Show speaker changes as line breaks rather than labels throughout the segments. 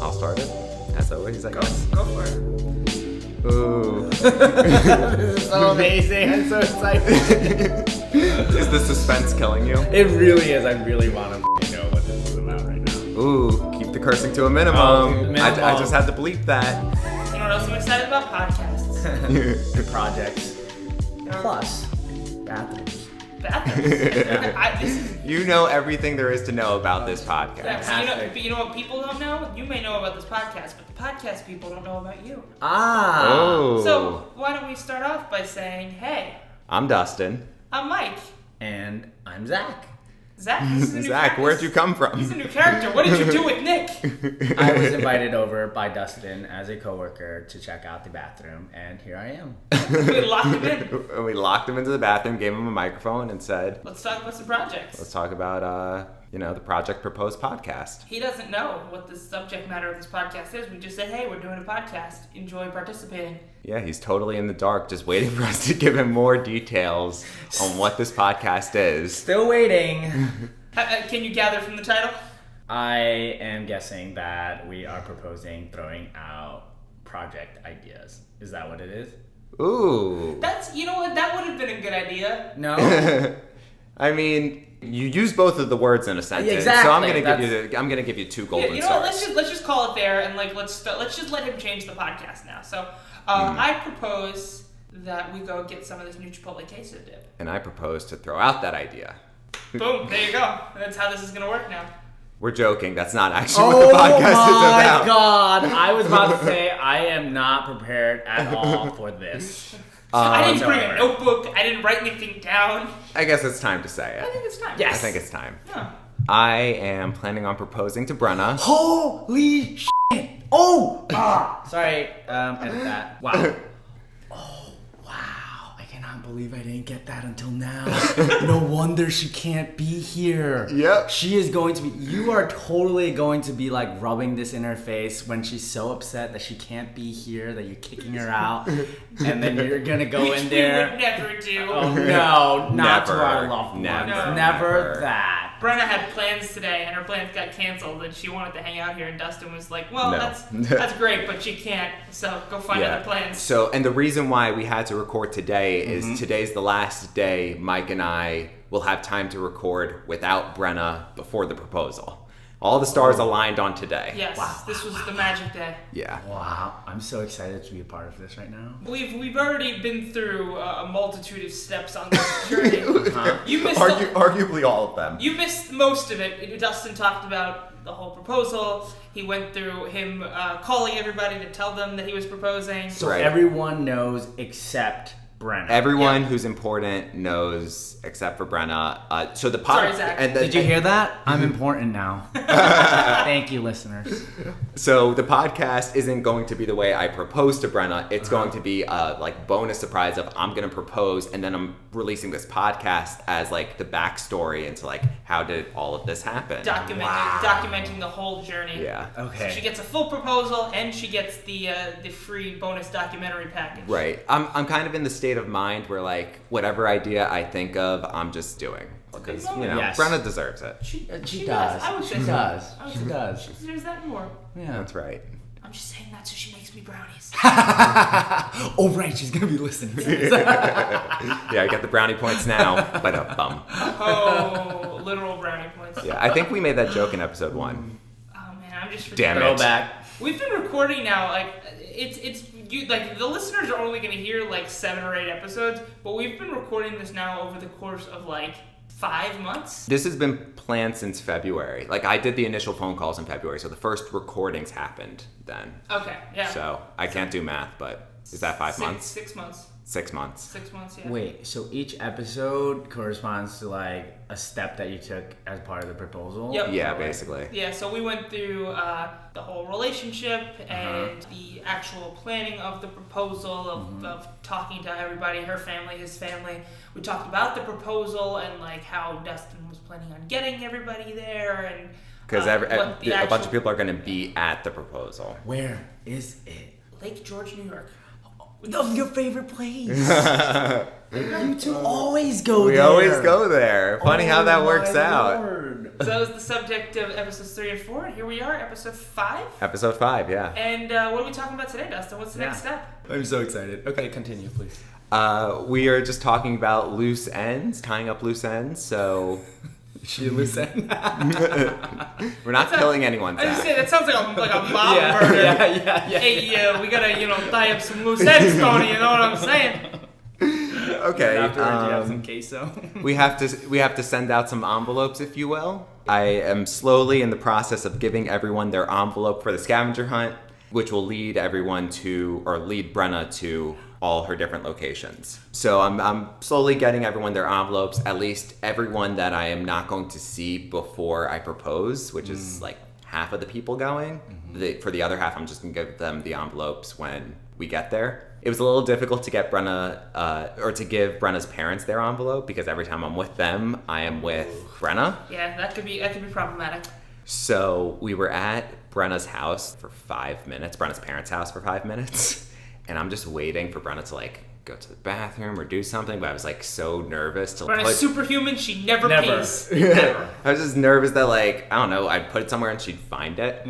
I'll start it. As always, I guess.
Go for it.
Ooh.
This is so amazing. I'm so excited.
Is the suspense killing you?
It really is. I really want to know what this is about right now.
Ooh, keep the cursing to a minimum. I just had to bleep that.
You know what else I'm excited about? Podcasts.
Good projects. Plus, bathrooms.
Bathrooms.
You know everything there is to know about this podcast.
Yeah, so you know what people don't know? You may know about this podcast, but the podcast people don't know about you.
Ah.
Oh.
So why don't we start off by saying, hey,
I'm Dustin.
I'm Mike.
And I'm Zach.
Zach, this is a new
Zach,
character.
where'd you come from?
He's a new character. What did you do with Nick?
I was invited over by Dustin as a coworker to check out the bathroom, and here I am.
We locked him in.
We locked him into the bathroom, gave him a microphone, and said,
Let's talk about some projects.
let's talk about, the Project Proposed podcast.
He doesn't know what the subject matter of this podcast is. We just said, hey, we're doing a podcast. Enjoy participating.
Yeah, he's totally in the dark, just waiting for us to give him more details on what this podcast is.
Still waiting.
Can you gather from the title?
I am guessing that we are proposing throwing out project ideas. Is that what it is?
Ooh.
You know what? That would have been a good idea.
No.
I mean, you use both of the words in a sentence,
exactly.
so I'm gonna give you two golden
You know what?
stars.
Let's just call it there, and let's just let him change the podcast now. So I propose that we go get some of this new Chipotle queso dip.
And I propose to throw out that idea.
Boom! There you go. That's how this is gonna work now.
We're joking. That's not actually what the podcast is about.
Oh my god! I was about to say I am not prepared at all for this.
I didn't bring a notebook. I didn't write anything down.
I guess it's time to say
I
it.
think it's time.
Yes.
I think it's time.
Yeah.
I am planning on proposing to Brenna.
Holy shit! Oh! Sorry, edit that. Wow. Oh, wow. I cannot believe I didn't get that until now. No wonder she can't be here.
Yep.
She is going to be, you are totally going to be like rubbing this in her face when she's so upset that she can't be here, that you're kicking her out, and then you're gonna go in there.
We would never do.
Oh no, not
Never.
to our loved ones.
Never.
Never that.
Brenna had plans today, and her plans got canceled, and she wanted to hang out here, and Dustin was like, well,
No.
that's great, but she can't, so go find other plans.
So, and the reason why we had to record today is today's the last day Mike and I will have time to record without Brenna before the proposal. All the stars aligned on today.
Yes, this was the magic day.
Yeah.
Wow, I'm so excited to be a part of this right now.
We've already been through a multitude of steps on this journey. You missed
Arguably all of them.
You missed most of it. Dustin talked about the whole proposal. He went through him calling everybody to tell them that he was proposing.
So
Right.
everyone knows except Brenna.
Everyone
Yeah.
who's important knows except for Brenna. So the
Sorry, Zach.
Did you hear that? I'm important now. Thank you, listeners.
So the podcast isn't going to be the way I propose to Brenna. It's going to be a bonus surprise of I'm going to propose, and then I'm releasing this podcast as the backstory into how did all of this happen.
Documenting the whole journey.
Yeah.
Okay.
So she gets a full proposal, and she gets the free bonus documentary package.
Right. I'm kind of in the state of mind where whatever idea I think of, I'm just doing. Because
Yes.
Brenna deserves it.
She
does.
I would say
She
so.
does.
I would
She
say
does.
She deserves that and more.
Yeah.
That's right.
I'm just saying that so she makes me brownies.
Oh right, she's gonna be listening to this.
Yeah, I got the brownie points now. But a bum.
Oh, literal brownie points.
Yeah, I think we made that joke in episode 1.
Oh man, I'm just
Damn
forgetting.
it.
Throwback.
We've been recording now, it's you the listeners are only gonna hear 7 or 8 episodes, but we've been recording this now over the course of 5 months.
This has been planned since February. I did the initial phone calls in February, so the first recordings happened then.
Okay, yeah.
So I can't do math, but is that 5 months?
6 months.
6 months.
6 months, yeah.
Wait, so each episode corresponds to a step that you took as part of the proposal?
Yep.
Yeah, basically.
Yeah, so we went through the whole relationship and the actual planning of the proposal, of talking to everybody, her family, his family. We talked about the proposal and how Dustin was planning on getting everybody there, and
Because a bunch of
people.
people are going to be at the proposal.
Where is it?
Lake George, New York.
Of your favorite place. You two always go there.
We always go there. Funny how that works out.
So that was the subject of episodes 3 and 4. And here we are, episode 5.
Episode 5, yeah.
And what are we talking about today, Dustin? What's the next step?
I'm so excited. Okay, continue, please.
We are just talking about loose ends, tying up loose ends, so...
She loose end?
We're not killing anyone,
I was
Zach.
say that sounds like a mob murder.
Yeah.
Hey, we gotta, tie up some loose ends, Tony, you know what I'm saying?
Okay.
After you have some queso.
we have to send out some envelopes, if you will. I am slowly in the process of giving everyone their envelope for the scavenger hunt, which will lead Brenna to all her different locations. So I'm slowly getting everyone their envelopes, at least everyone that I am not going to see before I propose, which is like half of the people going. For the other half, I'm just gonna give them the envelopes when we get there. It was a little difficult to get Brenna, or to give Brenna's parents their envelope, because every time I'm with them, I am with Brenna.
Yeah, that could be problematic.
So we were at Brenna's house for 5 minutes, Brenna's parents' house for 5 minutes. And I'm just waiting for Brenna to go to the bathroom or do something, but I was so nervous to
Brenna's superhuman, she never pees.
I was just nervous that I don't know, I'd put it somewhere and she'd find it.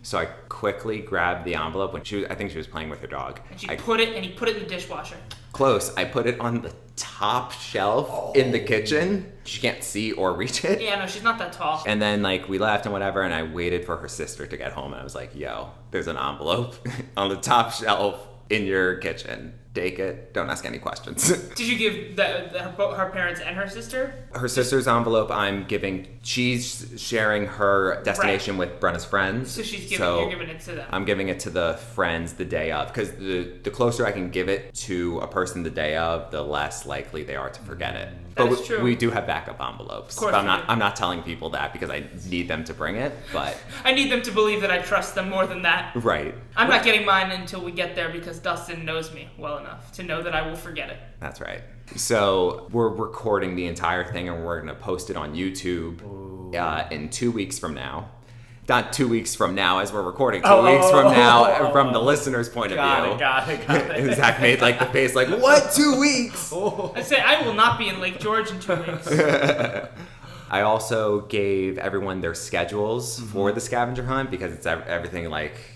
So I quickly grabbed the envelope when I think she was playing with her dog.
And he put it in the dishwasher.
Close. I put it on the top shelf in the kitchen. She can't see or reach it.
Yeah, no, she's not that tall.
And then we left and whatever, and I waited for her sister to get home, and I was like, yo, there's an envelope on the top shelf in your kitchen. Take it. Don't ask any questions.
Did you give her parents and her sister?
Her sister's envelope I'm giving. She's sharing her destination with Brenna's friends.
So you're giving it to them.
I'm giving it to the friends the day of, because the closer I can give it to a person the day of, the less likely they are to forget it.
That is true.
We do have backup envelopes.
Of course
I'm not telling people that because I need them to bring it, but
I need them to believe that I trust them more than that.
Right.
I'm not getting mine until we get there, because Dustin knows me well enough to know that I will forget it.
That's right. So we're recording the entire thing, and we're going to post it on YouTube in 2 weeks from now. Not 2 weeks from now as we're recording, 2 weeks from now from the listener's point of view.
Got it.
And Zach made the face what, 2 weeks?
I say I will not be in Lake George in 2 weeks.
I also gave everyone their schedules for the scavenger hunt, because it's everything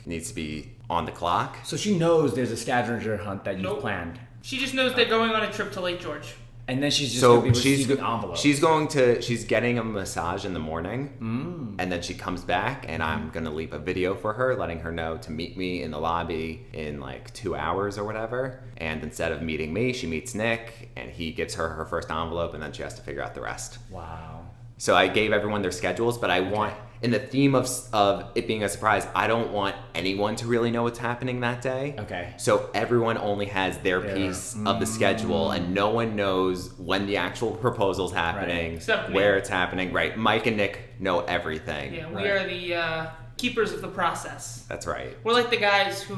needs to be on the clock.
So she knows there's a scavenger hunt that you've planned.
She just knows they're going on a trip to Lake George.
And then she's just going to be receiving envelopes.
She's getting a massage in the morning, and then she comes back, and I'm going to leave a video for her letting her know to meet me in the lobby in 2 hours or whatever. And instead of meeting me, she meets Nick, and he gives her first envelope, and then she has to figure out the rest.
Wow.
So I gave everyone their schedules, but I want, in the theme of it being a surprise, I don't want anyone to really know what's happening that day.
Okay.
So everyone only has their piece of the schedule, and no one knows when the actual proposal's happening, where it's happening. Right. Mike and Nick know everything.
Yeah, we are the keepers of the process.
That's right.
We're like the guys who,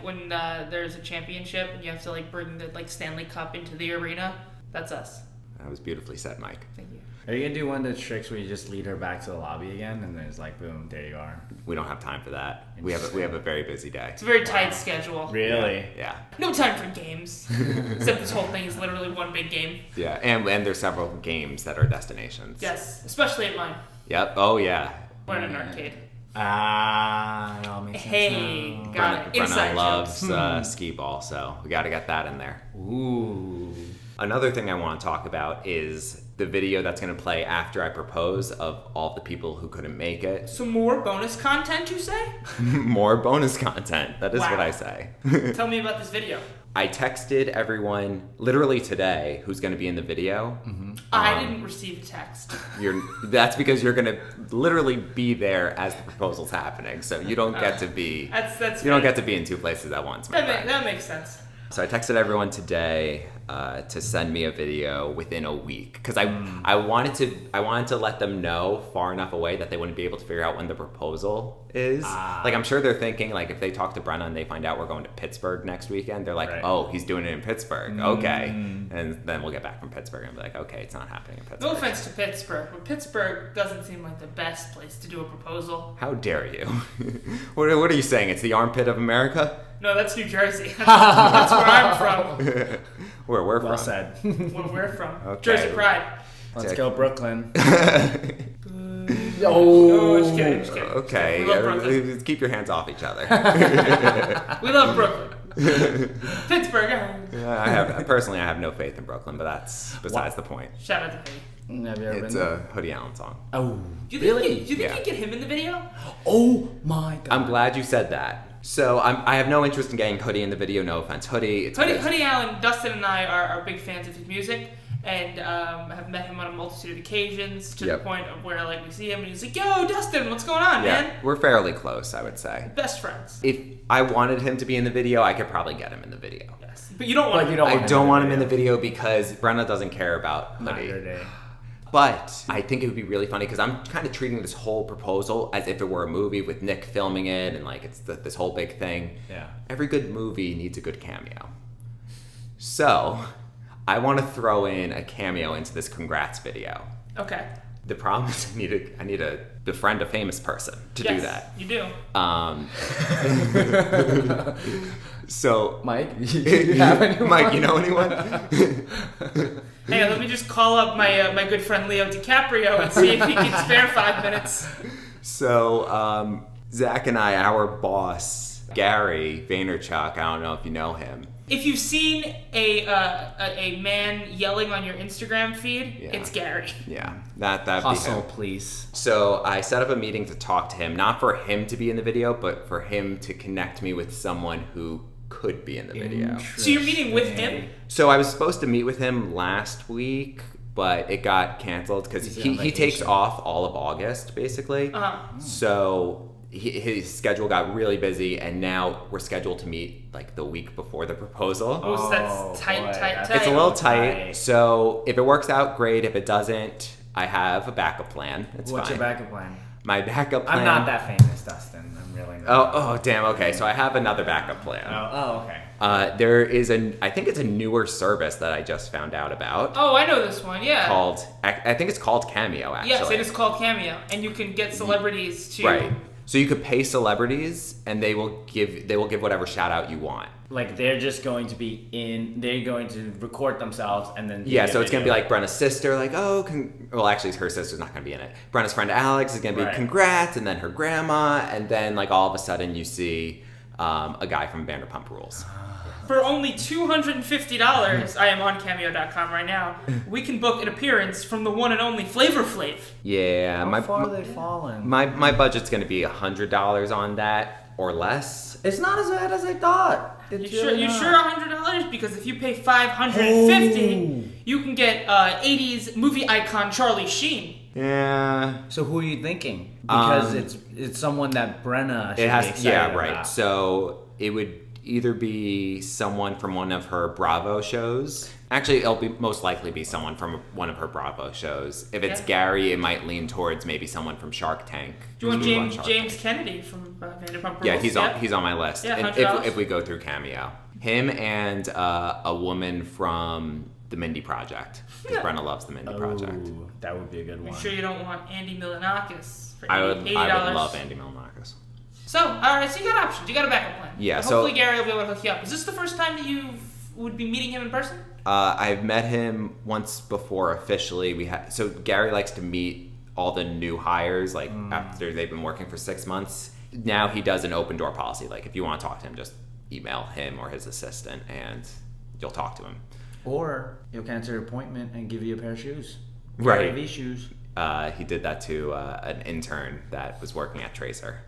when there's a championship and you have to bring the Stanley Cup into the arena. That's us.
That was beautifully said, Mike.
Thank you.
Are you going to do one of the tricks where you just lead her back to the lobby again, and then it's boom, there you are?
We don't have time for that. We have a very busy day.
It's a very tight schedule.
Really?
Yeah.
No time for games. Except this whole thing is literally one big game.
Yeah, and there's several games that are destinations.
Yes, especially at mine.
Yep. Oh, yeah.
We're in an arcade.
It all makes sense.
Hey, got it.
Brenna
Inside
loves skee ball, so we got to get that in there.
Ooh.
Another thing I want to talk about is the video that's going to play after I propose of all the people who couldn't make it.
Some more bonus content, you say?
More bonus content. That is what I say.
Tell me about this video.
I texted everyone literally today who's going to be in the video.
I didn't receive a text.
That's because you're going to literally be there as the proposal's happening, so you don't get to be.
That's
you don't get to be in two places at once.
That makes sense.
So I texted everyone today to send me a video within a week, because I wanted to let them know far enough away that they wouldn't be able to figure out when the proposal is. I'm sure they're thinking if they talk to Brenna and they find out we're going to Pittsburgh next weekend, they're like, oh, he's doing it in Pittsburgh. Okay. And then we'll get back from Pittsburgh and be like, okay, it's not happening in Pittsburgh.
No offense to Pittsburgh, but Pittsburgh doesn't seem like the best place to do a proposal.
How dare you? What are you saying? It's the armpit of America?
No, that's New Jersey. That's where I'm from.
Where we're
Well
from.
said.
Where we're from.
Okay.
Jersey Pride.
Let's go Brooklyn.
No, just kidding.
Okay,
We love Brooklyn.
keep your hands off each other.
We love Brooklyn. Pittsburgh.
I have no faith in Brooklyn, but that's besides the point.
Shout out to Hoodie.
Have you ever
It's
been
a
there?
Hoodie Allen song.
Oh,
Do you
really?
think
Yeah.
you get him in the video?
Oh my god.
I'm glad you said that. So I have no interest in getting Hoodie in the video. No offense, Hoodie. It's good.
Hoodie Allen, Dustin and I are big fans of his music, and have met him on a multitude of occasions to the point of where like we see him and he's like, "Yo, Dustin, what's going on, man?"
We're fairly close, I would say.
Best friends.
If I wanted him to be in the video, I could probably get him in the video.
Yes, but you don't want.
But you don't.
I don't want him in the video because Brenna doesn't care about
Not
Hoodie.
your day.
But I think it would be really funny because I'm kind of treating this whole proposal as if it were a movie with Nick filming it and like it's this whole big thing.
Yeah.
Every good movie needs a good cameo. So I want to throw in a cameo into this congrats video.
Okay.
The problem is I need to befriend a famous person to do that.
You do.
So
Mike, you have anyone?
Mike, you know anyone?
Hey, let me just call up my good friend Leo DiCaprio and see if he can spare 5 minutes.
So Zach and I, our boss Gary Vaynerchuk, I don't know if you know him.
If you've seen a man yelling on your Instagram feed, it's Gary.
Yeah, that'd be
Hustle,
him.
please.
So I set up a meeting to talk to him, not for him to be in the video, but for him to connect me with someone who could be in the video.
So you're meeting with him?
So I was supposed to meet with him last week, but it got canceled because he takes off all of August, basically. So his schedule got really busy, and now we're scheduled to meet like the week before the proposal.
Oh, so that's tight.
It's a little tight. So if it works out, great. If it doesn't, I have a backup plan. It's
What's
fine.
your backup plan?
My backup plan.
I'm not that famous, Dustin. I'm really not.
Oh, damn. Okay, so I have another backup plan.
Oh, okay.
There is I think it's a newer service that I just found out about.
Oh, I know this one. Yeah.
Called, I think it's called Cameo. Actually.
Yes, it is called Cameo, and you can get celebrities to.
Right. So you could pay celebrities, and they will give whatever shout out you want.
Like they're just going to be they're going to record themselves and then.
Yeah, so it's gonna be like Brenna's sister, like well, actually her sister's not gonna be in it. Brenna's friend Alex is gonna be congrats, and then her grandma, and then like all of a sudden you see a guy from Vanderpump Rules.
For only $250, I am on Cameo.com right now. We can book an appearance from the one and only Flavor Flav.
Yeah,
How far are they falling?
my budget's gonna be $100 on that or less.
It's not as bad as I thought.
You sure $100? Because if you pay $550, you can get 80s movie icon Charlie Sheen.
Yeah.
So who are you thinking? Because it's someone that Brenna should
It has
be excited about.
So it would either be someone from one of her Bravo shows. Actually, it'll most likely be someone from one of her Bravo shows. If it's Gary, it might lean towards maybe someone from Shark Tank.
Do you want James Kennedy from Vanderpump Rules?
Yeah, he's on my list.
Yeah,
and
$100.
if we go through Cameo, him and a woman from the Mindy Project, because Brenna loves the Mindy Project.
That would be a good one.
You sure you don't want Andy Milonakis for $80?
I would love Andy Milonakis.
So, alright, so you got options. You got a backup plan.
Yeah,
and hopefully Gary will be able to hook you up. Is this the first time that you would be meeting him in person?
I've met him once before officially. So Gary likes to meet all the new hires like after they've been working for 6 months. Now he does an open door policy. Like if you want to talk to him, just email him or his assistant and you'll talk to him.
Or he'll cancel your appointment and give you a pair of shoes.
Right.
Gary V shoes.
He did that to an intern that was working at Tracer.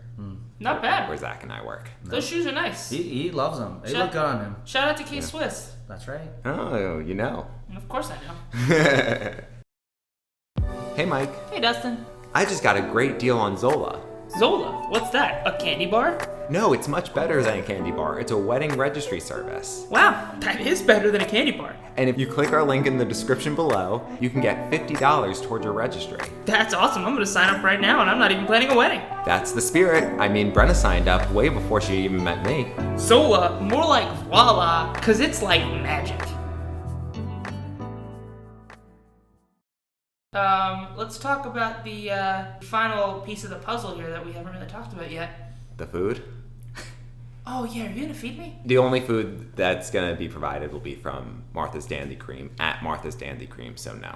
Not bad.
Where Zach and I work.
Those shoes are nice.
He loves them. They look good on him.
Shout out to K-Swiss.
That's right.
Oh, you know.
Of course I know.
Hey, Mike.
Hey, Dustin.
I just got a great deal on Zola.
Zola? What's that? A candy bar?
No, it's much better than a candy bar. It's a wedding registry service.
Wow, that is better than a candy bar.
And if you click our link in the description below, you can get $50 towards your registry.
That's awesome. I'm going to sign up right now, and I'm not even planning a wedding.
That's the spirit. I mean, Brenna signed up way before she even met me.
Zola, more like voila, because it's like magic. Let's talk about the final piece of the puzzle here that we haven't really talked about yet.
The food?
Oh, yeah, are you gonna feed me?
The only food that's gonna be provided will be from Martha's Dandy Cream at Martha's Dandy Cream, so no.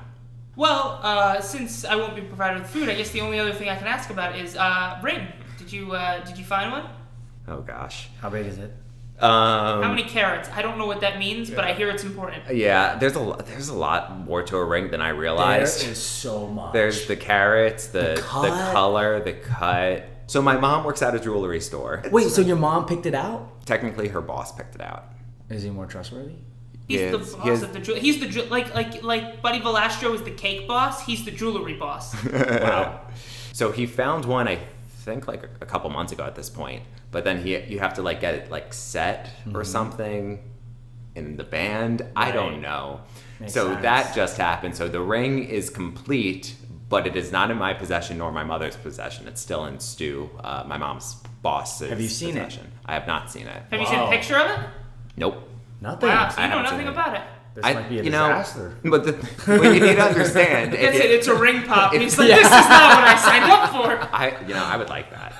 Well, since I won't be provided with food, I guess the only other thing I can ask about is ring. Did you find one?
Oh gosh.
How big is it?
How many carats? I don't know what that means, but I hear it's important.
Yeah, there's a lot more to a ring than I realized.
There is so much.
There's the carats, the
cut.
color, the cut. So my mom works at a jewelry store.
Wait, so your mom picked it out?
Technically, her boss picked it out.
Is he more trustworthy?
He's the boss of the jewelry. He's the like Buddy Velastro is the cake boss. He's the jewelry boss.
Wow.
So he found one, I think, like a couple months ago at this point. But then you have to like get it like set or something in the band. I don't know.
Makes
so
sense.
that just happened. So the ring is complete, but it is not in my possession nor my mother's possession. It's still in Stu, my mom's boss's
Have you seen it?
possession. I have not seen it.
Have you seen a picture of it?
Nope.
Nothing.
Wow, so
I
you know
haven't seen
nothing
it.
about it.
This might be a disaster.
But what you need to understand.
That's it. It's a ring pop. And he's like, this is not what I signed up for.
I would like that.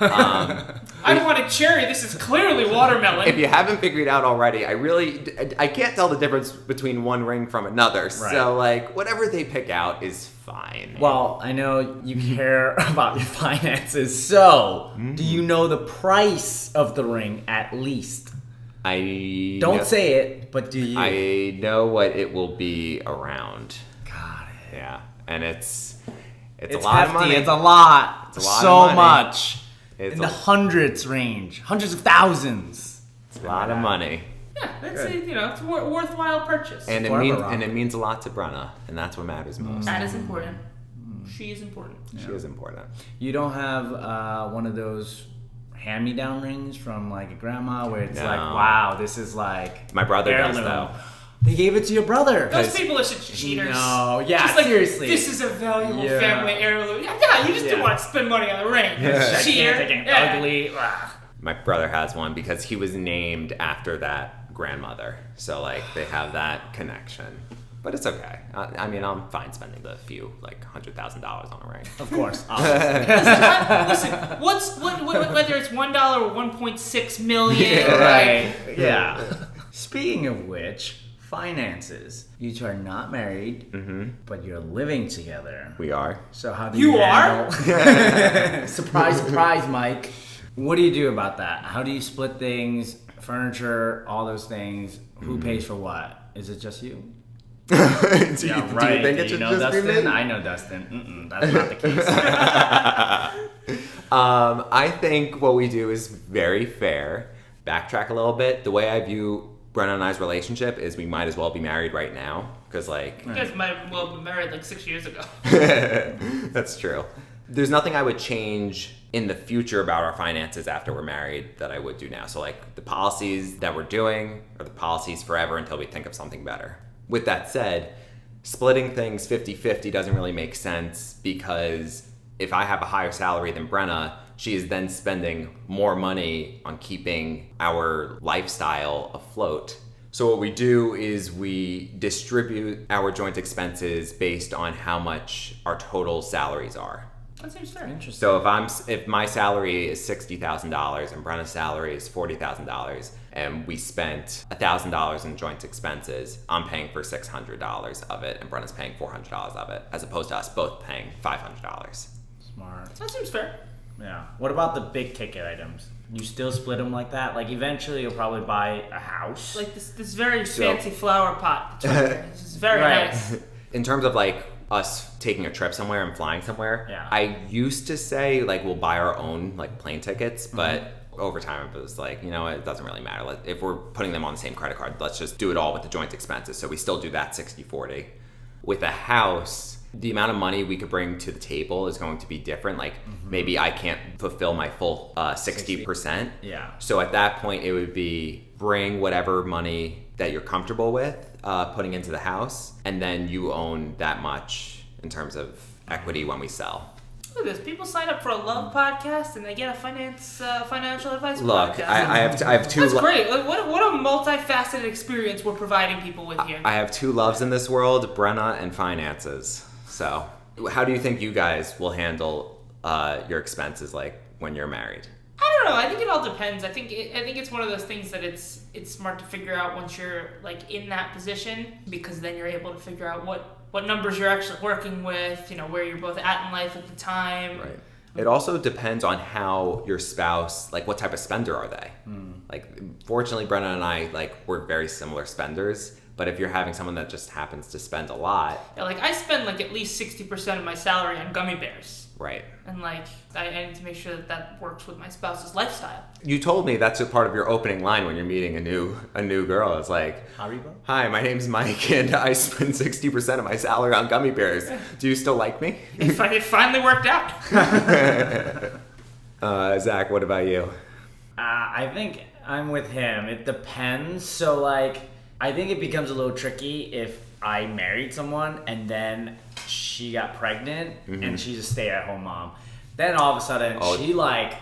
I wanted cherry. This is clearly watermelon.
If you haven't figured out already, I can't tell the difference between one ring from another.
Right.
So like whatever they pick out is fine.
Well, I know you care about your finances, so do you know the price of the ring at least?
I
Don't say it, but do you?
I know what it will be around.
Got it.
Yeah, and it's a
It's
lot
hefty.
of money.
It's a lot.
It's a lot
so
of money.
much.
It's
in the
a-
hundreds range. Hundreds of thousands.
It's a lot of money,
Yeah, that's a, it's a worthwhile purchase.
and it
Forever
means a lot to Brenna, and that's what matters most.
That is important. She is important.
She is important.
You don't have one of those hand-me-down rings from like a grandma where it's
No.
like, wow, this is like
My brother does
heirloom.
though.
They gave it to your brother.
Those people are such cheaters.
No, yeah,
Just like,
seriously.
this is a valuable
Yeah.
family heirloom. Yeah, you just
Yeah.
didn't want to spend money on the ring. Cheater.
Gigantic and
Yeah.
ugly. Ugh.
My brother has one because he was named after that grandmother. So, like, they have that connection. But it's okay. I mean, I'm fine spending the few, like, $100,000 on a ring.
Of course.
Listen, whether it's $1 or 1.6 million,
Right. Yeah. Speaking of which, finances. You two are not married, but you're living together.
We are.
So how do
You
you
are?
handle... Surprise, surprise, Mike. What do you do about that? How do you split things, furniture, all those things? Who pays for what? Is it just you?
do you
Right.
think it
Do
should
you know
just be
Dustin?
me?
I know Dustin. That's not the case.
I think what we do is very fair. Backtrack a little bit. The way I view Brenna and I's relationship is we might as well be married right now. Because, like...
You guys might have well been married like 6 years ago.
That's true. There's nothing I would change in the future about our finances after we're married that I would do now. So like the policies that we're doing are the policies forever until we think of something better. With that said, splitting things 50-50 doesn't really make sense because if I have a higher salary than Brenna, she is then spending more money on keeping our lifestyle afloat. So what we do is we distribute our joint expenses based on how much our total salaries are.
That seems fair.
Interesting.
So if my salary is $60,000 and Brenna's salary is $40,000 and we spent $1,000 in joint expenses, I'm paying for $600 of it and Brenna's paying $400 of it, as opposed to us both paying $500.
Smart.
That seems fair.
Yeah. What about the big ticket items? You still split them like that? Like eventually you'll probably buy a house.
Like this very fancy flower pot. This is very nice.
In terms of like us taking a trip somewhere and flying somewhere,
Yeah.
I used to say like we'll buy our own like plane tickets, but over time it was like, you know, it doesn't really matter. If we're putting them on the same credit card, let's just do it all with the joint expenses. So we still do that 60-40. With a house, the amount of money we could bring to the table is going to be different. Like maybe I can't fulfill my full 60%.
Yeah.
So at that point, it would be bring whatever money that you're comfortable with putting into the house, and then you own that much in terms of equity when we sell.
Look at this. People sign up for a love podcast and they get a financial advice
Look,
podcast.
I have two.
That's great. Like, what a multifaceted experience we're providing people with here.
I have two loves in this world: Brenna and finances. So, how do you think you guys will handle your expenses like when you're married?
I I don't know. I think it all depends. I think it's one of those things that it's smart to figure out once you're like in that position, because then you're able to figure out what numbers you're actually working with. Where you're both at in life at the time.
Right. It also depends on how your spouse, like what type of spender are they? Like, fortunately, Brenna and I, like, we're very similar spenders. But if you're having someone that just happens to spend a lot.
Yeah, like I spend like at least 60% of my salary on gummy bears.
Right.
And like I need to make sure that works with my spouse's lifestyle.
You told me that's a part of your opening line when you're meeting a new girl. It's like,
Haribo?
Hi, my name's Mike, and I spend 60% of my salary on gummy bears. Do you still like me?
It finally worked out.
Zach, what about you?
I think I'm with him. It depends. So, like, I think it becomes a little tricky if I married someone and then she got pregnant and she's a stay-at-home mom. Then all of a sudden she like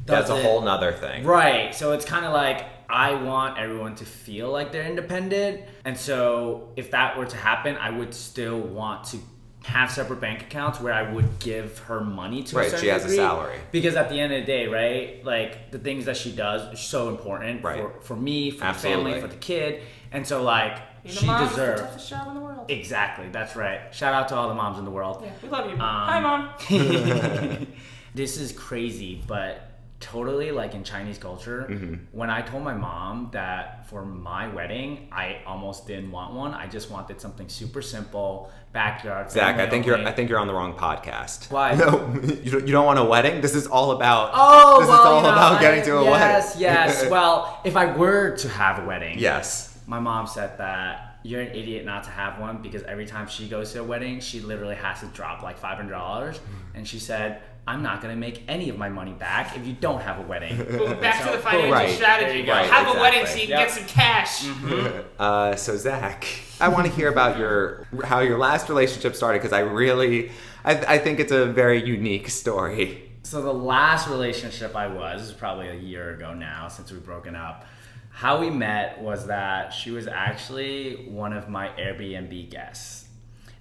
does
That's a whole nother thing.
Right. So it's kind of like I want everyone to feel like they're independent. And so if that were to happen, I would still want to have separate bank accounts where I would give her money to a certain
Right, she has
degree.
a salary.
Because at the end of the day, right, like the things that she does are so important for me, for
Absolutely.
the family, for the kid. And so like
Being
she
a mom is the
deserves
toughest job in the world.
Exactly, that's right. Shout out to all the moms in the world.
Yeah, we love you. Hi, Mom.
This is crazy, but totally like in Chinese culture, when I told my mom that for my wedding, I almost didn't want one. I just wanted something super simple, backyard.
Zach, I think
family-only.
you're on the wrong podcast.
Why?
No, you don't want a wedding. This is all about.
Oh,
this
well,
is all about getting to a
yes,
wedding.
Yes. Well, if I were to have a wedding,
Yes.
my mom said that you're an idiot not to have one because every time she goes to a wedding, she literally has to drop like $500, and she said, I'm not going to make any of my money back if you don't have a wedding.
Back to the financial
Right.
strategy.
There you go.
Have a wedding so
Exactly.
you can get some cash.
So Zach, I want to hear about how your last relationship started, because I think it's a very unique story.
So the last relationship I was is probably a year ago now since we've broken up. How we met was that she was actually one of my Airbnb guests.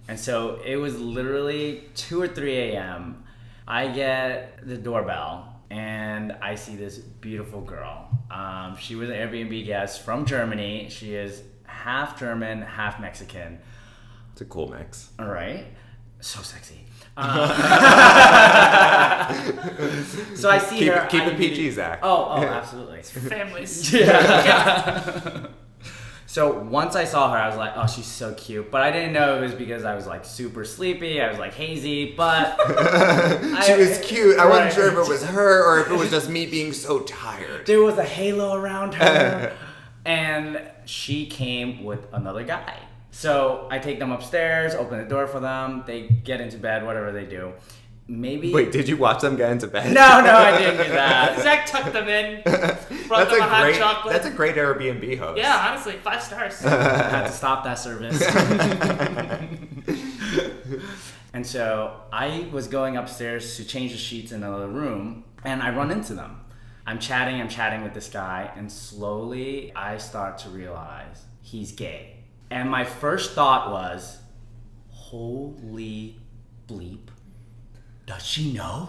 And so it was literally 2 or 3 a.m. I get the doorbell and I see this beautiful girl. She was an Airbnb guest from Germany. She is half German, half Mexican.
It's a cool mix.
All right. So sexy. So I see her.
Keep it PG, Zach.
Oh, absolutely.
Families.
Yeah. So once I saw her, I was like, oh, she's so cute. But I didn't know it was because I was like super sleepy. I was like hazy, but
She was cute. I wasn't
Right.
sure if it was her or if it was just me being so tired.
There was a halo around her. And she came with another guy. So I take them upstairs, open the door for them. They get into bed, whatever they do. Maybe.
Wait, did you watch them get into bed?
No, I didn't do that.
Zach tucked them in. Brought
That's
them a hot
great.
chocolate.
That's a great Airbnb host.
Yeah, honestly, 5 stars.
I had to stop that service. And so I was going upstairs to change the sheets in another room, and I run into them. I'm chatting with this guy, and slowly I start to realize he's gay. And my first thought was, holy bleep, does she know?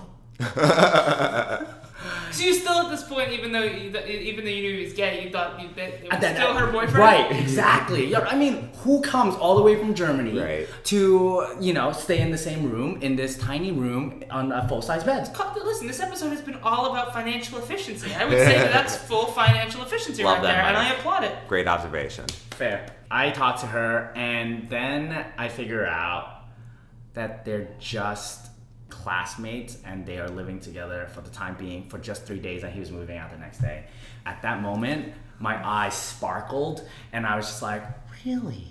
So you still at this point, even though you knew he was gay, you thought that it was
That-
still her boyfriend?
Right, exactly. Yeah, I mean, who comes all the way from Germany
Right.
to, stay in the same room, in this tiny room on a full-size bed?
Listen, this episode has been all about financial efficiency. I would say that's full financial efficiency
Love
right
that,
there, and
Mike.
I applaud it.
Great observation.
Fair. I talk to her, and then I figure out that they're just classmates and they are living together for the time being for just 3 days, and he was moving out the next day. At that moment, my eyes sparkled, and I was just like, really?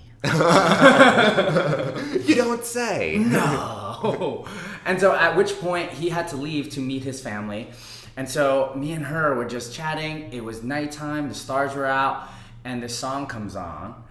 You don't say.
No. And so at which point he had to leave to meet his family. And so me and her were just chatting. It was nighttime, the stars were out, and this song comes on.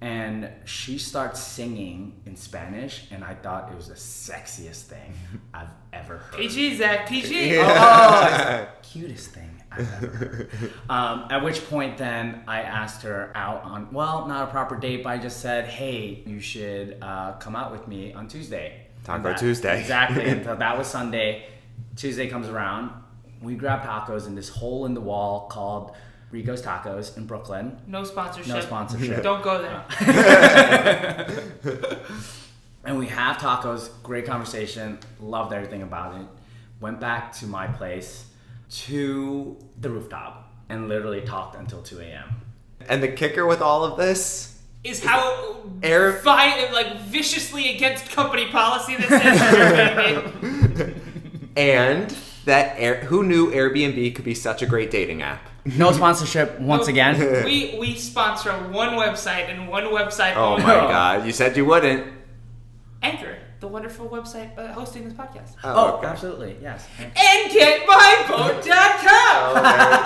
And she starts singing in Spanish, and I thought it was the sexiest thing I've ever heard.
PG, Zach, PG.
Oh, it's the cutest thing I've ever heard. At which point then I asked her out on, well, not a proper date, but I just said, hey, you should come out with me on Tuesday.
Taco Tuesday.
Exactly. And so that was Sunday. Tuesday comes around. We grabbed tacos in this hole in the wall called Rico's Tacos in Brooklyn.
No sponsorship.
No sponsorship.
Don't go there.
And we have tacos, great conversation, loved everything about it. Went back to my place to the rooftop and literally talked until 2 a.m.
And the kicker with all of this
is how viciously against company policy this is. Airbnb.
And that who knew Airbnb could be such a great dating app?
No sponsorship once again.
We sponsor one website and one website
Oh
only.
my god, you said you wouldn't.
Anchor, the wonderful website hosting this podcast.
Oh,
okay.
absolutely, yes.
And getmyboat.com.
Oh,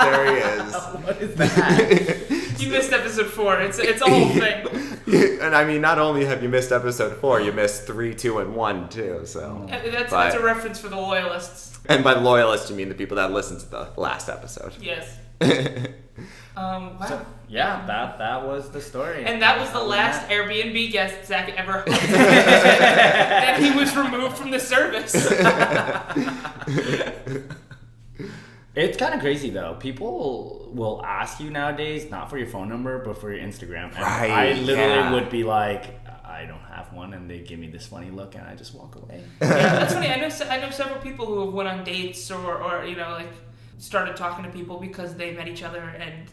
there he is.
What is that?
You missed episode 4. It's a whole thing.
And I mean, not only have you missed episode 4, you missed 3, 2, and 1 too. So
That's a reference for the loyalists.
And by loyalists, you mean the people that listened to the last episode.
Yes. Wow.
So, yeah, that was the story.
And that was the last Airbnb guest Zach ever hosted. And he was removed from the service.
It's kind of crazy though. People will ask you nowadays, not for your phone number, but for your Instagram. And
Right,
I literally would be like, I don't have one, and they give me this funny look, and I just walk away.
Yeah, that's funny. I know several people who have went on dates or started talking to people because they met each other and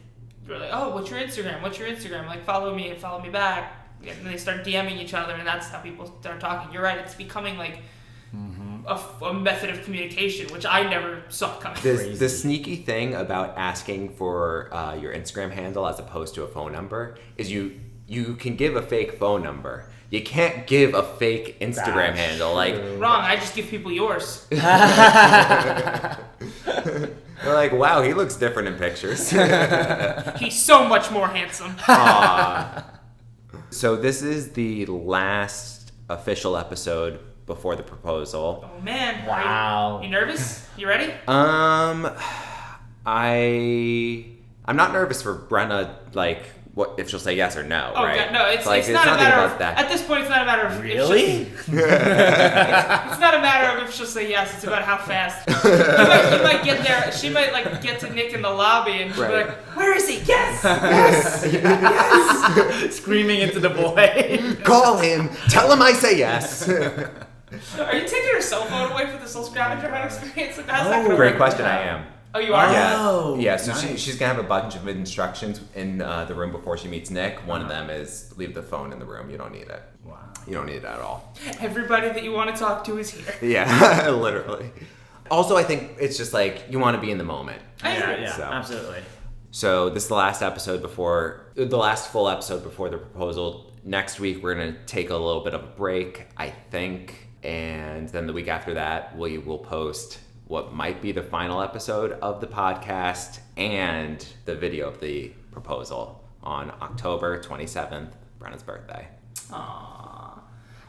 were like, oh, what's your Instagram? Like, follow me and follow me back. And then they start DMing each other, and that's how people start talking. You're right. It's becoming like a method of communication, which I never saw coming.
The sneaky thing about asking for your Instagram handle as opposed to a phone number is you can give a fake phone number. You can't give a fake Instagram handle. Like
Wrong. I just give people yours.
They're like, wow, he looks different in pictures.
He's so much more handsome.
Aww. So this is the last official episode before the proposal.
Oh man!
Wow.
You nervous? You ready?
I'm not nervous for Brenna. Like, what if she'll say yes or no?
Oh
right?
God, no! It's
like,
not a
nothing
matter
about
of
that.
At this point, it's not a matter of
Really?
It's not a matter of if she'll say yes. It's about how fast. You might get there. She might get to Nick in the lobby, and she'll be like, "Where is he? Yes, yes, yes!"
Screaming into the void.
Call him. Tell him I say yes.
Are you taking her cell phone away for this whole scavenger hunt experience? Like, how's that gonna
Great
work?
question. I am.
Oh, you are?
Oh,
Yeah, so
nice.
she's gonna have a bunch of instructions in the room before she meets Nick. One of them is leave the phone in the room. You don't need it.
Wow.
You don't need it at all.
Everybody that you want to talk to is here.
Yeah, literally. Also, I think it's just like you want to be in the moment.
Yeah,
So.
absolutely.
So this is the last full episode before the proposal. Next week we're gonna take a little bit of a break, I think, and then the week after that we will post what might be the final episode of the podcast and the video of the proposal on October 27th, Brenna's birthday.
Aww.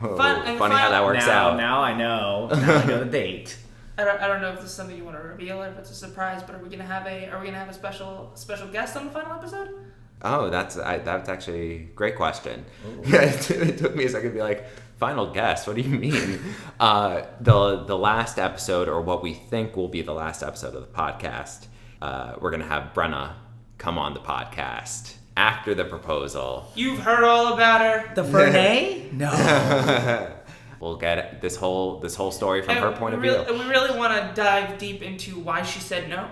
Oh,
Fun-
funny how that works out.
Now I know. Now I know the date.
I don't know if this is something you want to reveal or if it's a surprise, but are we gonna have a special guest on the final episode?
Oh, that's actually a great question. It took me a second to be like, final guest? What do you mean? The last episode, or what we think will be the last episode of the podcast, we're gonna have Brenna come on the podcast after the proposal.
You've heard all about her.
The Fernet? No.
We'll get this whole story from her point of view.
We really want to dive deep into why she said no.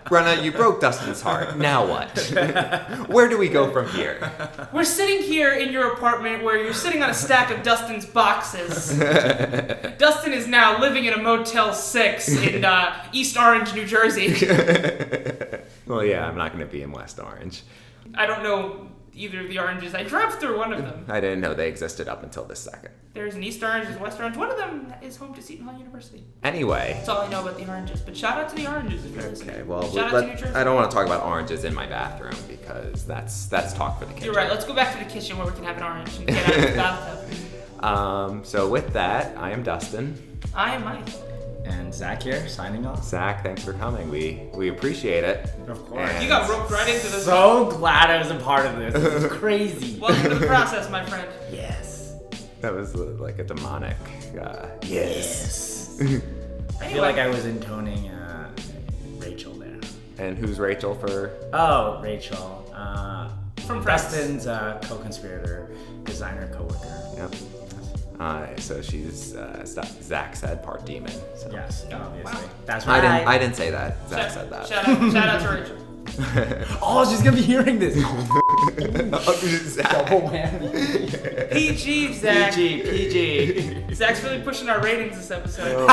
Brenna, you broke Dustin's heart. Now what? Where do we go from here?
We're sitting here in your apartment where you're sitting on a stack of Dustin's boxes. Dustin is now living in a Motel 6 in East Orange, New Jersey.
Well, yeah, I'm not going to be in West Orange.
I don't know either of the oranges. I drove through one of them.
I didn't know they existed up until this second.
There's an East Orange, there's a West Orange. One of them is home to Seton Hall University.
Anyway.
That's all I know about the oranges. But shout out to the oranges if you're listening.
Okay, well,
shout out to New Jersey.
I don't want to talk about oranges in my bathroom because that's talk for the kitchen.
You're right. Let's go back to the kitchen where we can have an orange and get out of the bathtub.
So with that, I am Dustin.
I am Mike.
And Zach here, signing off.
Zach, thanks for coming. We appreciate it.
Of course.
You got roped right into this.
So glad I was a part of this. This is crazy.
Welcome to the process, my friend.
Yes.
That was like a demonic yes.
I feel like I was intoning Rachel there.
And who's Rachel for?
Oh, Rachel.
From Friends.
Dustin's co-conspirator, designer, coworker.
Yep. So she's Zach said part demon. So.
Yes, obviously.
Wow.
That's right.
I didn't say that. Zach said that.
Shout out to Rachel.
Oh, she's gonna be hearing this.
Zach.
Double whammy.
PG, Zach.
PG.
Zach's really pushing our ratings this episode.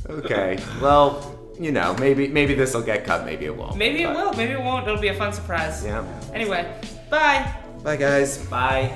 Okay. Well, maybe this will get cut. Maybe it won't.
Maybe it will. Maybe it won't. It'll be a fun surprise.
Yeah.
Anyway, bye.
Bye, guys.
Bye.